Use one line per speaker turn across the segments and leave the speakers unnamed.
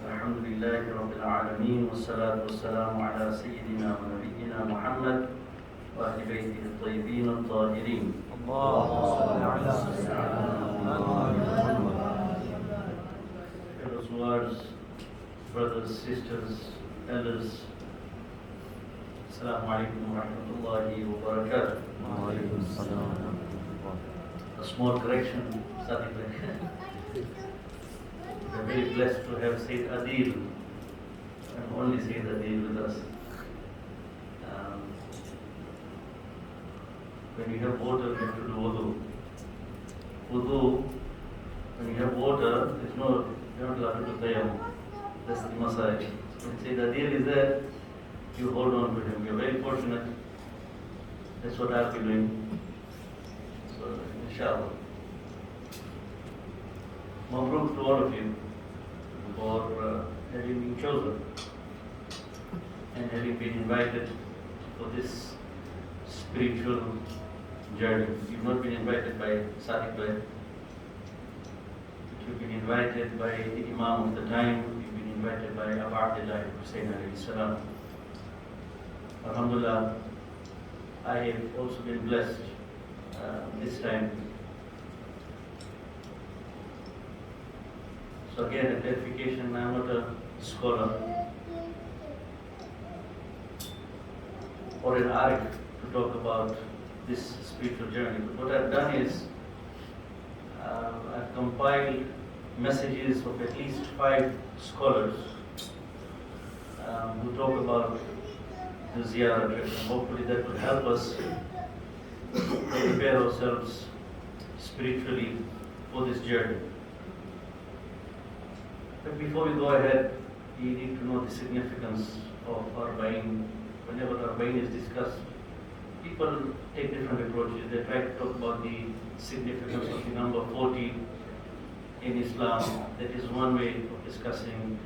الحمد لله رب العالمين والصلاة والسلام على سيدنا ونبينا محمد وأهل بيته الطيبين الطاهرين.
اللهم صل على سيدنا محمد.
Fellow scholars, brothers, sisters, elders, Assalamu alaikum wa rahmatullahi wa barakatuh. A small correction, Sadiq Dewji. We are very blessed to have Sayyid Adil, and only Sayyid Adil with us. When you have water, you have to do wudu. Wudu, when you have water, you are not allowed to do tayammum. That's the massage. When Sayyid Adil is there, you hold on to him. We are very fortunate. That's what I'll be doing. So, inshallah. Mabruk to all of you for having been chosen and having been invited for this spiritual journey. You've not been invited by Sadiq Dewji. You've been invited by the Imam of the time. You've been invited by Abu Abdullah Hussein alayhi salam. Alhamdulillah, I have also been blessed this time. So again, a clarification, I am not a scholar or an arif to talk about this spiritual journey. But what I've done is, I've compiled messages of at least 5 scholars who talk about the Ziyarat trip, and hopefully that will help us prepare ourselves spiritually for this journey. But before we go ahead, we need to know the significance of Arbaeen. Whenever Arbaeen is discussed, people take different approaches. They try to talk about the significance of the number 40 in Islam. That is one way of discussing.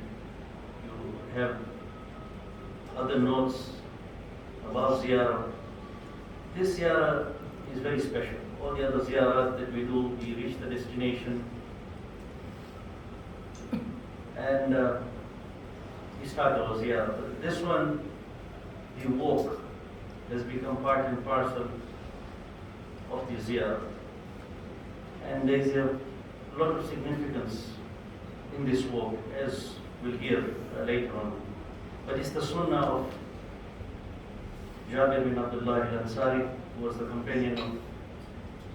You have other notes about Ziyarah. This Ziyarah is very special. All the other Ziyarat that we do, we reach the destination and we start our Ziyarah. But this one, the walk has become part and parcel of the Ziyarah. And there is a lot of significance in this walk, as we'll hear later on. But it's the sunnah of Jabir bin Abdullah al-Ansari, who was the companion of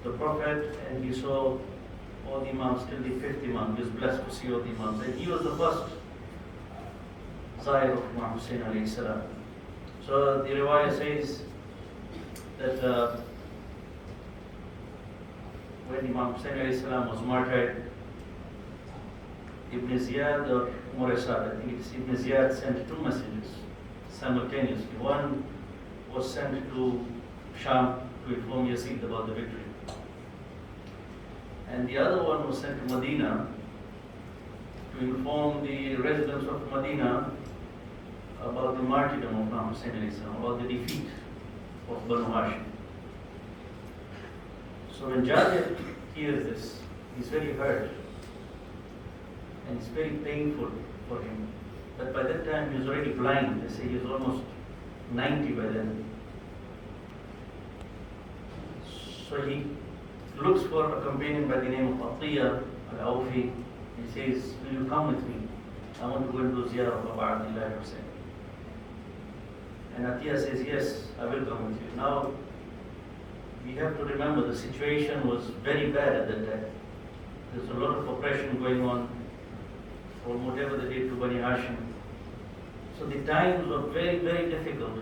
the Prophet, and he saw all the Imams till the 5th Imam. He was blessed to see all the Imams. And he was the first Zahir of Imam Hussein alayhi salam. So the riwayah says that when Imam Hussein alayhi salam was martyred, Ibn Ziyad or Murasad, I think it's Ibn Ziyad, sent 2 messages simultaneously. One was sent to Sham to inform Yazid about the victory. And the other one was sent to Medina to inform the residents of Medina about the martyrdom of Imam Hussein alayhi salam, about the defeat of Banu Hashim. So when Jabir hears this, he's very hurt and it's very painful for him. But by that time he was already blind. They say he was almost 90 by then. So he looks for a companion by the name of Atiyah al-Awfi. He says, will you come with me? I want to go and do Ziyarah of Abu Abdullah Hussein. And Atiyah says, yes, I will come with you. Now, we have to remember the situation was very bad at that time. There's a lot of oppression going on from whatever they did to Bani Hashim. So the times were very, very difficult.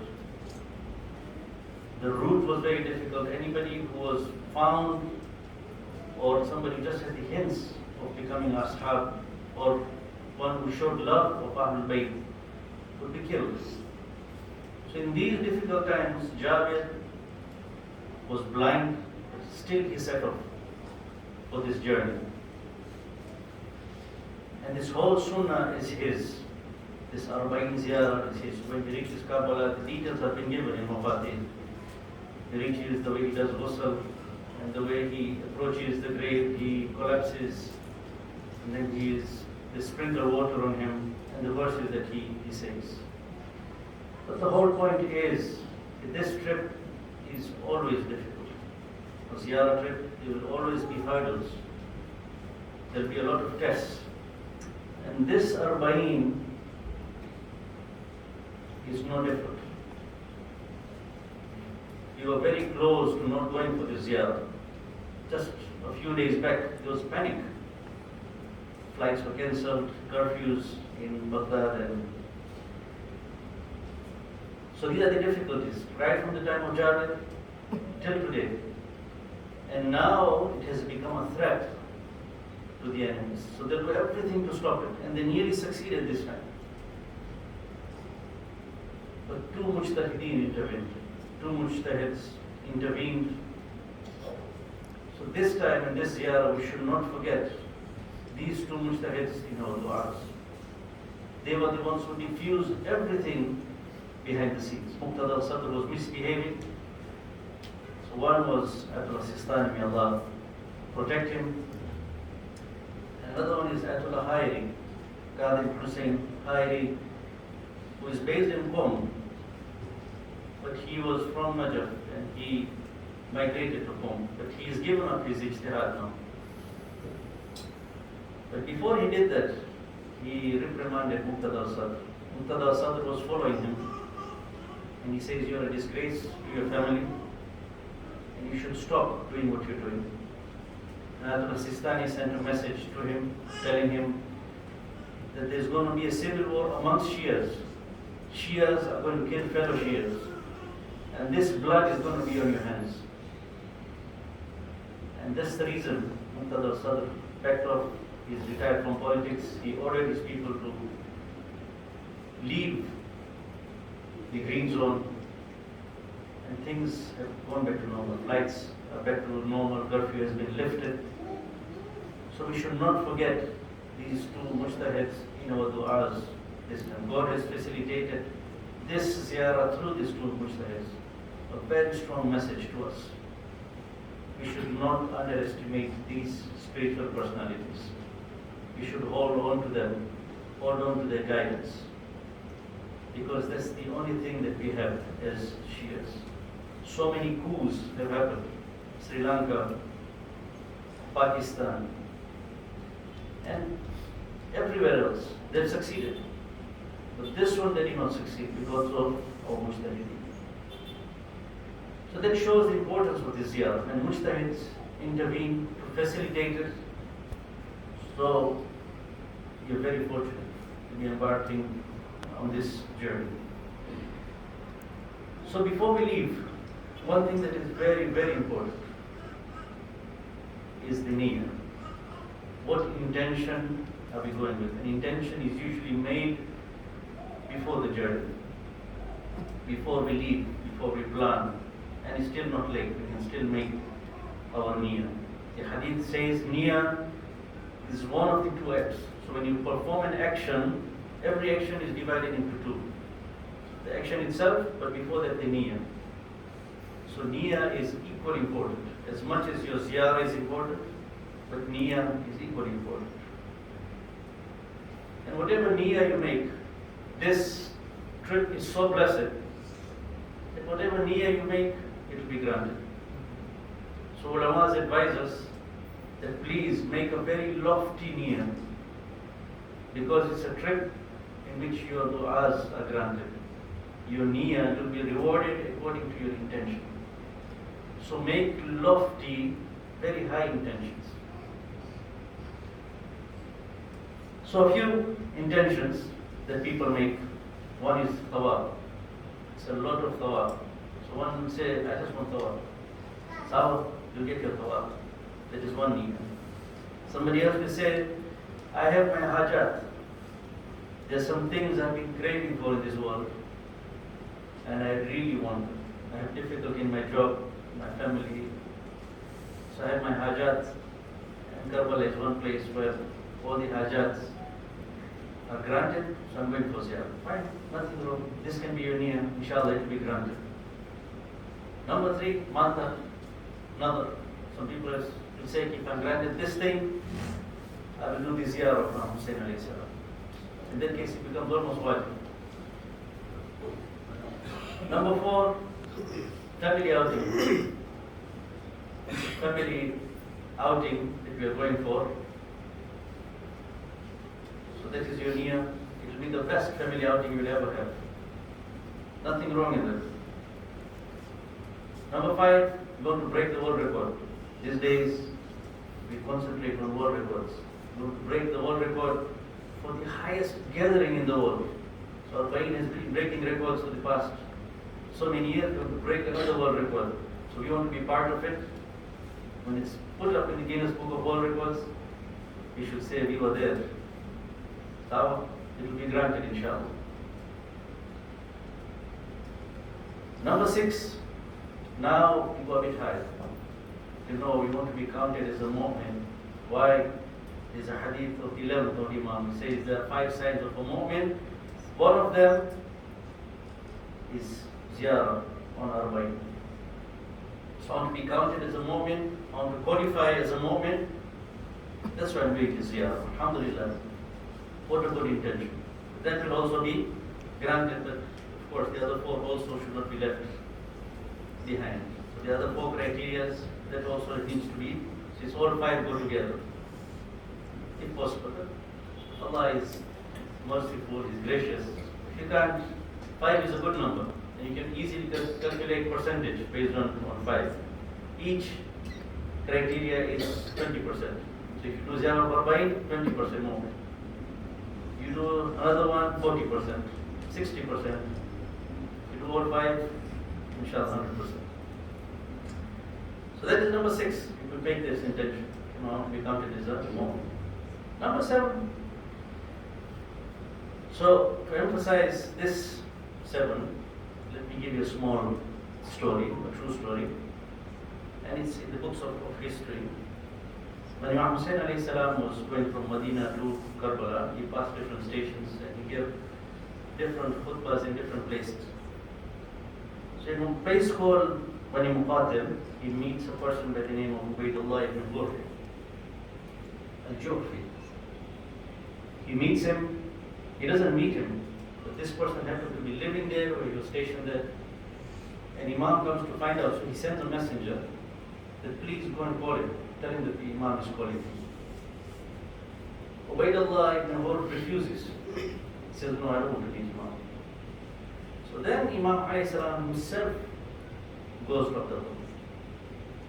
The route was very difficult. Anybody who was found or somebody just had the hints of becoming ashab or one who showed love of Ahlul Bayt would be killed. So in these difficult times, Jabir was blind, but still he set off for this journey. And this whole sunnah is his. This Arbaeen Ziyarat is his. When he reaches Kabbalah, the details have been given in Mafatih. He reaches the way he does ghusl, and the way he approaches the grave, he collapses, and then he is they sprinkle water on him, and the verses that he says. But the whole point is, this trip is always difficult. A ziyarah trip, there will always be hurdles. There will be a lot of tests. And this Arbaeen is no different. You were very close to not going for the ziyarah. Just a few days back, there was panic. Flights were cancelled, curfews in Baghdad, and so these are the difficulties, right from the time of Jabir till today. And now it has become a threat to the enemies. So they'll do everything to stop it, and they nearly succeeded this time. But two mujtahideen intervened. Two mujtahids intervened. So this time in this ziyarah, we should not forget these two mujtahids in our du'as. They were the ones who diffused everything behind the scenes. Muqtada al-Sadr was misbehaving. So one was Ayatollah Sistani, may Allah protect him. Another one is Ayatollah Hayri, Qadim Hussein Hayri, who is based in Qom, but he was from Najaf and he migrated to Qom. But he has given up his ijtihad now. But before he did that, he reprimanded Muqtada al-Sadr. Muqtada al-Sadr was following him, and he says, "You are a disgrace to your family, and you should stop doing what you're doing." And Ayatollah Sistani sent a message to him, telling him that there's going to be a civil war amongst Shias. Shias are going to kill fellow Shias, and this blood is going to be on your hands. And that's the reason Muqtada al-Sadr backed off. He's retired from politics. He ordered his people to leave the green zone, and things have gone back to normal. Flights are back to normal. Curfew has been lifted. So we should not forget these two mujtahids in our du'as this time. God has facilitated this ziyarah through these two mujtahids. A very strong message to us. We should not underestimate these spiritual personalities. We should hold on to them, hold on to their guidance, because that's the only thing that we have as Shias. So many coups have happened. Sri Lanka, Pakistan, and everywhere else, they've succeeded. But this one they did not succeed because of our mujtahideen. So that shows the importance of this ziyarah, and mujtahids intervene to facilitate it. So you're very fortunate to be embarking on this journey. So before we leave, one thing that is very, very important is the niyyah. What intention are we going with? An intention is usually made before the journey, before we leave, before we plan, and it's still not late. We can still make our niyyah. The hadith says niyyah is one of the two acts. So when you perform an action, every action is divided into two. The action itself, but before that the niyyah. So niyyah is equally important. As much as your ziyarah is important, but niyyah is equally important. And whatever niyyah you make, this trip is so blessed that whatever niyyah you make, it will be granted. So ulamas advise us that please make a very lofty niyyah, because it's a trip in which your du'as are granted. Your niyyah will be rewarded according to your intention. So make lofty, very high intentions. So a few intentions that people make. One is thawab. It's a lot of thawab. So one will say, I just want thawab. So you get your thawab. That is one niyyah. Somebody else will say, I have my hajat. There's some things I've been craving for in this world, and I really want them. I have difficulty in my job, my family. So I have my hajat, and Karbala is one place where all the hajats are granted, so I'm going for ziyarah. Fine, nothing wrong. This can be your niyyah, inshallah it will be granted. Number 3, manta, nadar. Some people will say, if I'm granted this thing, I will do the ziyarah of Imam Hussein alayhi salam. In that case, it becomes almost wajib. Number 4, family outing. Family outing that we are going for. So that is your niyyah. It will be the best family outing you will ever have. Nothing wrong in that. Number 5, we're going to break the world record. These days, we concentrate on world records. We're going to break the world record for the highest gathering in the world. So Arbaeen has been breaking records for the past so many years. We're going to break another world record. So we want to be part of it. When it's put up in the Guinness Book of World Records, we should say we were there. So it will be granted, inshallah. Number 6, now we go a bit higher. You know, we want to be counted as a mu'min. Why? There's a hadith of 11th of Imam. He says there are 5 signs of a mu'min. One of them is ziyarah on Arbaeen. So I want to be counted as a mu'min, I want to qualify as a mu'min. That's why I'm doing this ziyarah. Alhamdulillah. What a good intention. That will also be granted, but of course the other 4 also should not be left behind. So the other 4 criteria, that also needs to be, since all 5 go together. If possible. Allah is merciful, is gracious. If you can't, 5 is a good number. And you can easily calculate percentage based on 5. Each criteria is 20%. So if you do ziyarah of Arbaeen, 20% more. You do another one, 40%, 60%. You do all 5, inshallah, 100%. So that is number 6. You could make this intention. You know, we counted as a more. Number 7. So to emphasize this 7, let me give you a small story, a true story. And it's in the books of history. When Imam Hussein alayhi salam was going from Medina to Karbala, he passed different stations and he gave different khutbahs in different places. So in a place called Bani Muqatil, he meets a person by the name of Ubaydullah ibn Ghurfi, al-Ju'fi. He meets him, he doesn't meet him, but this person happened to be living there or he was stationed there. And Imam comes to find out, so he sends a messenger that please go and call him. Tell him that the Imam is calling him. Ubaydullah ibn Ghurfi refuses. He says, no, I don't want to meet Imam. So then Imam alayhi salam himself goes to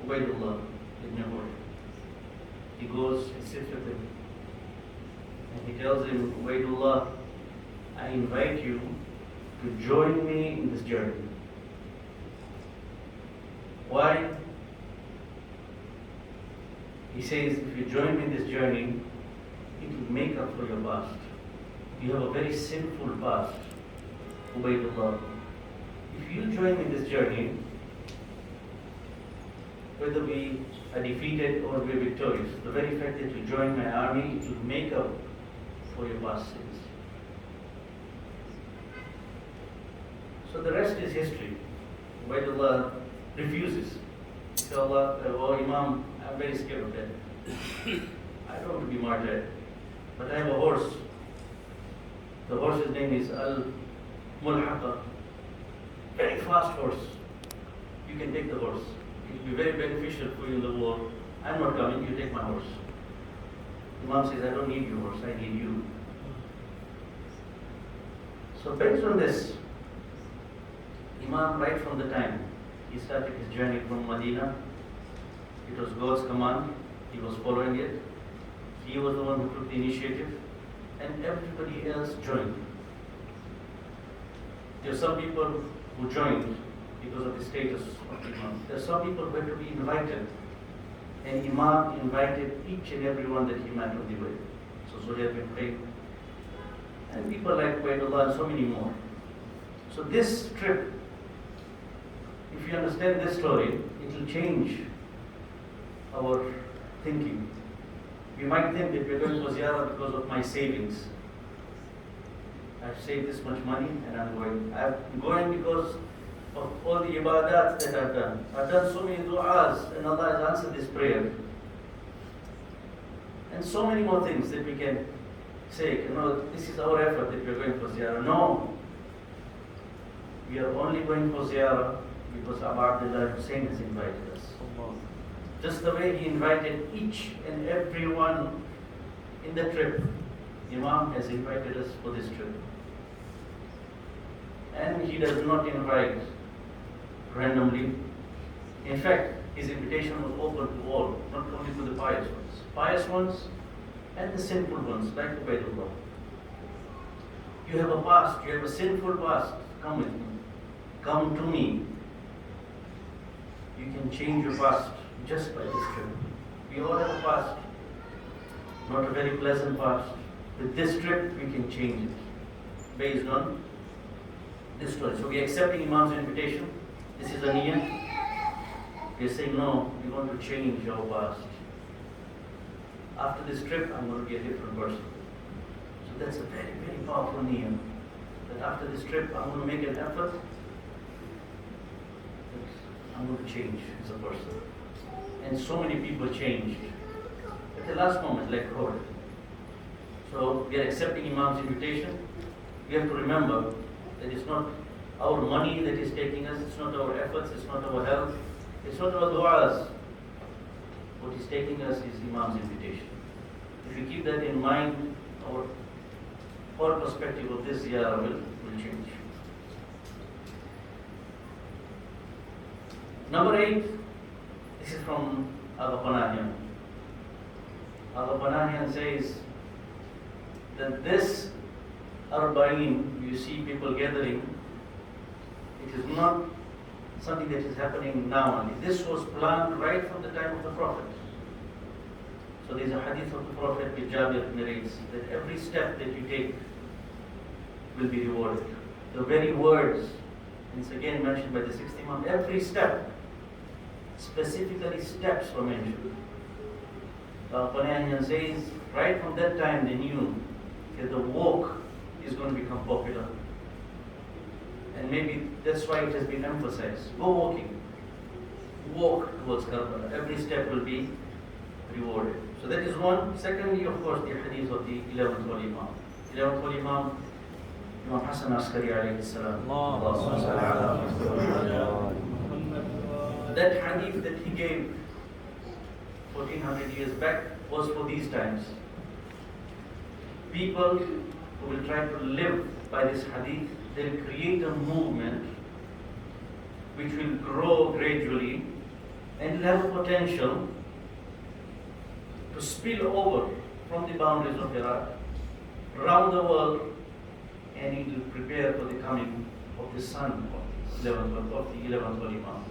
Ubaydullah ibn Ghurfi. He goes and sits with him. And he tells him, Ubaydullah, I invite you to join me in this journey. Why? He says, if you join me in this journey, it will make up for your past. You have a very sinful past, Ubaydullah. If you join me in this journey, whether we are defeated or we are victorious, the very fact that you join my army, it will make up for your past sins. So the rest is history. Ubaydullah refuses. He says, Allah, oh Imam, I'm very scared of that. I don't want to be martyred, but I have a horse. The horse's name is Al-Mulhaqa. Very fast horse. You can take the horse. It will be very beneficial for you in the war. I'm not coming, you take my horse. Imam says, I don't need your horse, I need you. So based on this, Imam, right from the time he started his journey from Medina, it was God's command, he was following it, he was the one who took the initiative, and everybody else joined. There are some people who joined because of the status of Imam. There are some people who had to be invited, and Imam invited each and every one that he met on the way. So Zuhair bin Qayyim, and people like Ubaydullah and so many more. So this trip, if you understand this story, it will change our thinking. You might think that we're going to ziyarah because of my savings. I've saved this much money and I'm going. I'm going because of all the ibadat that I've done. I've done so many du'as and Allah has answered this prayer. And so many more things that we can say, this is our effort that we are going for ziyarah. No. We are only going for ziyarah because Abu Abdullah Hussein has invited us. Just the way he invited each and every one in the trip, Imam has invited us for this trip. And he does not invite randomly. In fact, his invitation was open to all, not only to the pious ones and the sinful ones, like Ubaidullah. You have a past, you have a sinful past, come with me. Come to me. You can change your past just by this trip. We all have a past, not a very pleasant past. With this trip, we can change it based on this story. So we are accepting Imam's invitation. This is a niyyah. We are saying, no, we want to change our past. After this trip, I'm going to be a different person. So that's a very, very powerful niyyah. That after this trip, I'm going to make an effort. I'm going to change as a person. And so many people changed at the last moment, like Robert. So we are accepting Imam's invitation. We have to remember that it's not our money that is taking us, it's not our efforts, it's not our health, it's not our du'as. What is taking us is Imam's invitation. If we keep that in mind, our whole perspective of this ziyarah will change. Number 8, this is from Arbaeen. Arbaeen says that this Arbaeen, you see people gathering, it is not something that is happening now only. This was planned right from the time of the Prophet. So there is a hadith of the Prophet which Jabir narrates that every step that you take will be rewarded. The very words, and it's again mentioned by the sixth Imam, every step, specifically steps were mentioned. Arbaeen says, right from that time they knew that the walk is going to become popular. And maybe that's why it has been emphasized. Go walking. Walk towards Karbala. Every step will be rewarded. So that is one. Secondly, of course, the hadith of the 11th Holy Imam. 11th Holy Imam, Imam Hassan Askari alayhi salam. That hadith that he gave 1400 years back was for these times. People who will try to live by this hadith, they'll create a movement which will grow gradually and have a potential to spill over from the boundaries of Iraq around the world, and it will prepare for the coming of the son of the 11th Holy Imam,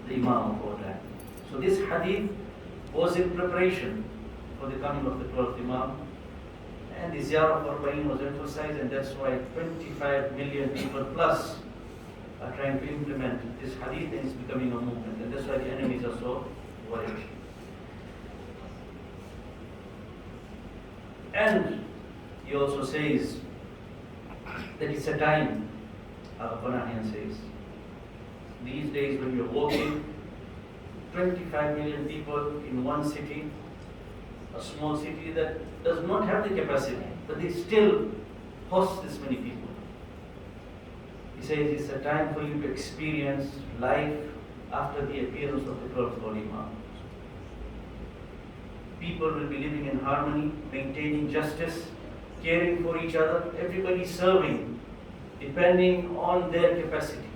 the Imam of our time. So this hadith was in preparation for the coming of the 12th Imam, and the ziyarah of Arbaeen was emphasized, and that's why 25 million people plus are trying to implement this hadith, and it's becoming a movement, and that's why the enemies are so worried. And he also says that it's a time, Arbaeen says, these days when you're walking, 25 million people in one city, a small city that does not have the capacity, but they still host this many people. He says it's a time for you to experience life after the appearance of the 12th Holy Imam. People will be living in harmony, maintaining justice, caring for each other, everybody serving, depending on their capacity.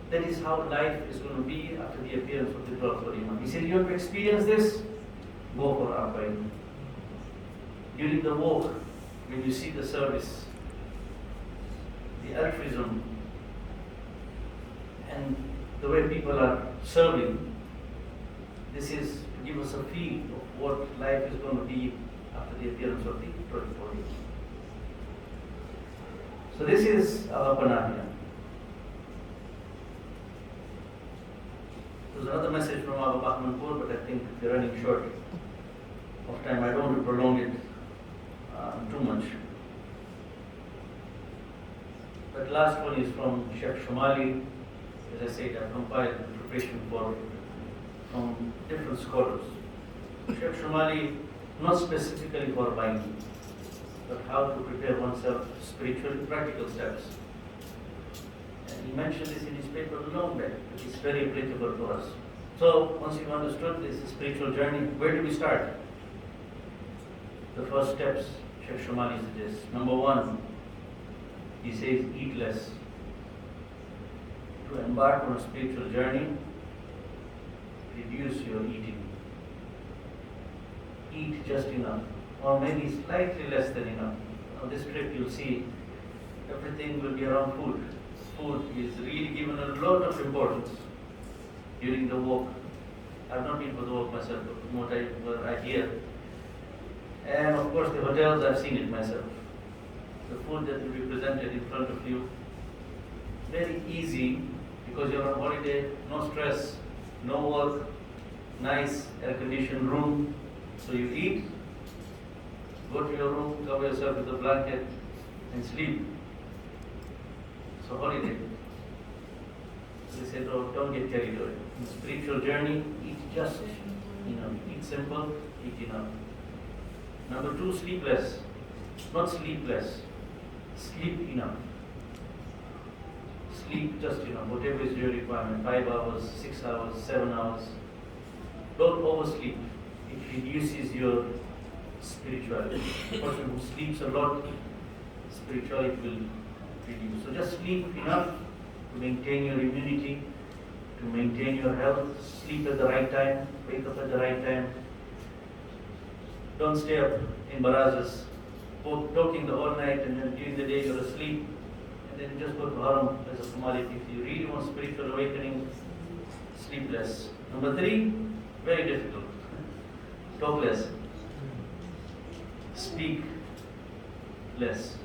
That is how life is going to be after the appearance of the 12th Holy Imam. He says, you want to experience this? Go for Arbaeen. During the walk, when you see the service, the altruism, and the way people are serving, this is to give us a feel of what life is going to be after the appearance of the 12th Holy Imam. So this is our Panahiyah. There's another message from Abu Bahmanpur, but I think we're running short of time. I don't want to prolong it too much. But last one is from Sheikh Shumali. As I said, I've compiled information from different scholars. Sheikh Shumali not specifically for buying, but how to prepare oneself spiritually, practical steps. And he mentioned this in his paper long back, but it's very applicable to us. So, once you've understood this spiritual journey, where do we start? The first steps, Sheikh Shumali suggests. Number one, he says, eat less. To embark on a spiritual journey, reduce your eating. Eat just enough, or maybe slightly less than enough. On this trip, you'll see everything will be around food. Food is really given a lot of importance during the walk. I've not been for the walk myself, but from what I hear. And of course, the hotels, I've seen it myself. The food that will be presented in front of you, very easy because you're on holiday, no stress, no work, nice air-conditioned room. So you eat, go to your room, cover yourself with a blanket, and sleep. So holiday. So they said, oh, don't get carried away. In the spiritual journey, eat just enough. Eat simple, eat enough. Number two, sleep less. Not sleep less. Sleep enough. Sleep just enough, whatever is your requirement, 5 hours, 6 hours, 7 hours. Don't oversleep. It reduces your spirituality. A person who sleeps a lot, spirituality will reduce. So just sleep enough to maintain your immunity, to maintain your health. Sleep at the right time, wake up at the right time. Don't stay up in barazas, talking the whole night, and then during the day you're asleep. Then just go to haram as a formality. If you really want spiritual awakening, sleep less. Number three, very difficult. Talk less. Speak less.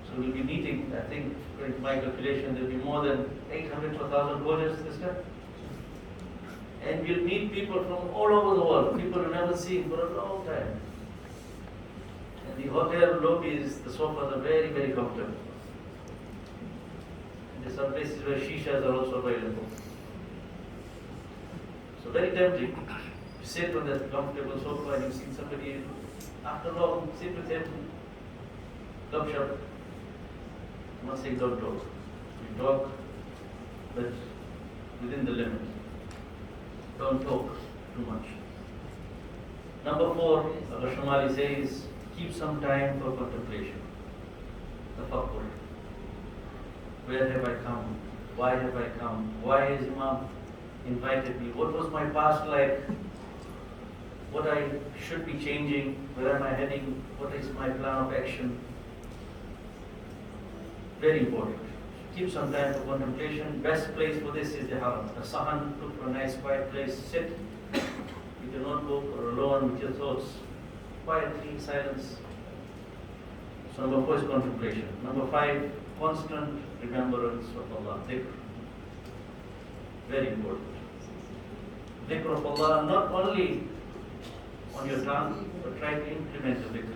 So we'll be meeting, I think, according to my calculation, there'll be more than 800 to 1,000 coaches this time. And we'll meet people from all over the world, people you've never seen for a long time. The hotel lobbies, the sofas are very, very comfortable. And there are some places where shishas are also available. So very tempting. You sit on that comfortable sofa and you see somebody, after long, sit with him, club shop. I'm not saying don't talk. You talk, but within the limit. Don't talk too much. Number four, Abba Shumali says, keep some time for contemplation. Tafakkur. Where have I come? Why have I come? Why has Imam invited me? What was my past like? What I should be changing? Where am I heading? What is my plan of action? Very important. Keep some time for contemplation. Best place for this is the haram. The sahan, look for a nice quiet place, sit with your notebook or alone with your thoughts. Quietly, in silence. So number four is contemplation. Number five, constant remembrance of Allah. Dhikr. Very important. Dhikr of Allah, not only on your tongue, but try to implement the dhikr.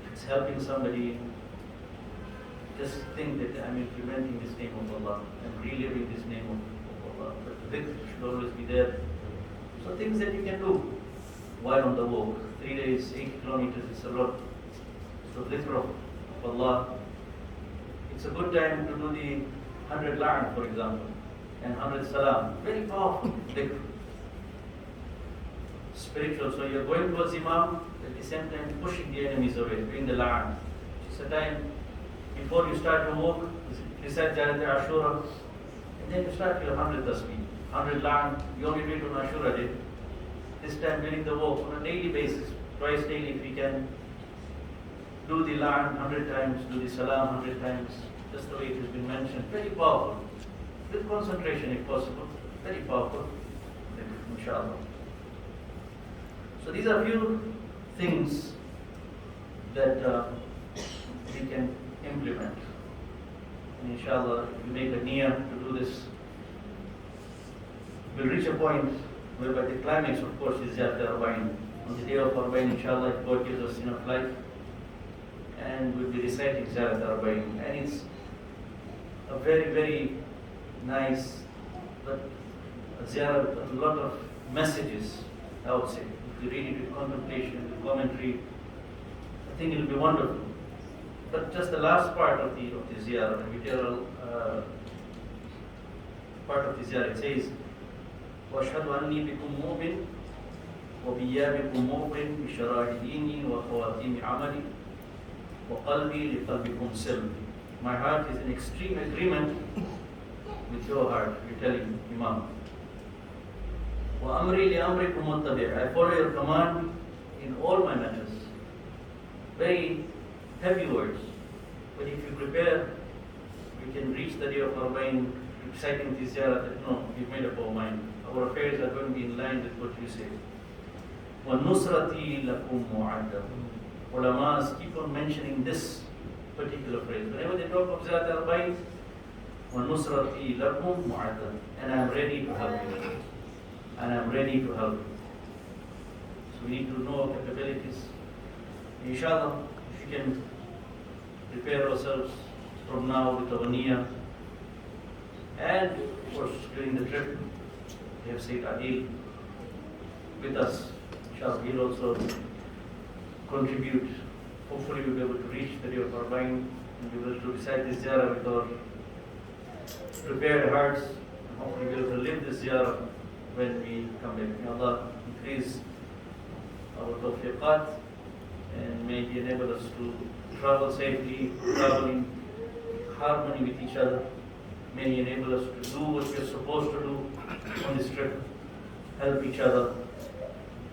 If it's helping somebody, just think that I'm implementing this name of Allah. I'm reliving this name of Allah. But the dhikr should always be there. So things that you can do while on the walk. 3 days, 8 kilometers, it's a lot. So dhikr of Allah. It's a good time to do the 100 la'an, for example, and 100 salam. Very powerful dhikr. Spiritual. So you're going towards Imam, at the same time pushing the enemies away, doing the la'an. It's a time before you start your walk, recite Ziarat Ashura, and then you start your 100 tasbih. 100 la'an, you only do it on Ashura day. This time during the walk, on a daily basis, twice daily if we can, do the la'an 100 times, do the salam 100 times, just the way it has been mentioned. Very powerful. With concentration if possible. Very powerful. Inshallah. So these are few things that we can implement. And inshallah, if we make a niyyah to do this, we'll reach a point whereby the climax, of course, is Ziarat Arbaeen. On the day of Arbaeen, inshallah, if God gives us enough life, and we'll be reciting Ziarat Arbaeen. And it's a very, very nice but Ziyarat, a lot of messages, I would say. If you read it with contemplation, with commentary, I think it will be wonderful. But just the last part of the Ziyarat, the literal part of the Ziyarat, it says, وَأَشْهَدُ أَنِّي بِكُمْ مُؤْمِنٌ وَبِيَّابِكُمْ مُؤْمِنٌ بِشَرَائِعِ دِينِي وَخَوَاتِيمِ عَمَلِي وَقَلْبِي لِقَلْبِكُمْ سِلْمٍ. My heart is in extreme agreement with your heart, you're telling Imam. وَأَمْرِي لِأَمْرِكُمْ مُتَّبِعٍ. I follow your command in all my matters. Very heavy words. But if you prepare, we can reach the day of Arbaeen reciting this ziyarat that no, we've made up our mind. Our affairs are going to be in line with what you say. وَالنُّصْرَةِ لَكُمْ مُعَدَّةٌ. Ulamas keep on mentioning this particular phrase. Whenever they talk of Ziyarat Arbaeen, وَالنُّصْرَةِ لَكُمْ مُعَدَّةٌ. And I am ready to help you. And I am ready to help you. So we need to know our capabilities. Inshallah, if we can prepare ourselves from now with our niyyah, and of course during the trip, we have Sayyid Adil with us. Inshallah, he'll also contribute. Hopefully we'll be able to reach the day of Arbaeen and be able to recite this ziyarah with our prepared hearts, and hopefully we'll be able to live this ziyarah when we come back. May Allah increase our tawfiqat and may He enable us to travel safely, travel in harmony with each other. May He enable us to do what we are supposed to do on this trip, help each other,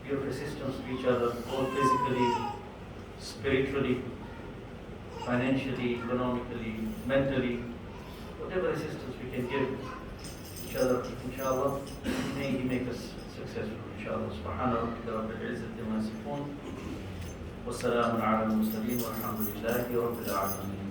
give assistance to each other, both physically, spiritually, financially, economically, mentally, whatever assistance we can give each other, inshallah, may He make us successful, inshallah. Subhana rabbika rabbil izzati amma yasifun. Wassalamun ala al-mursalin walhamdulillahi rabbil alamin.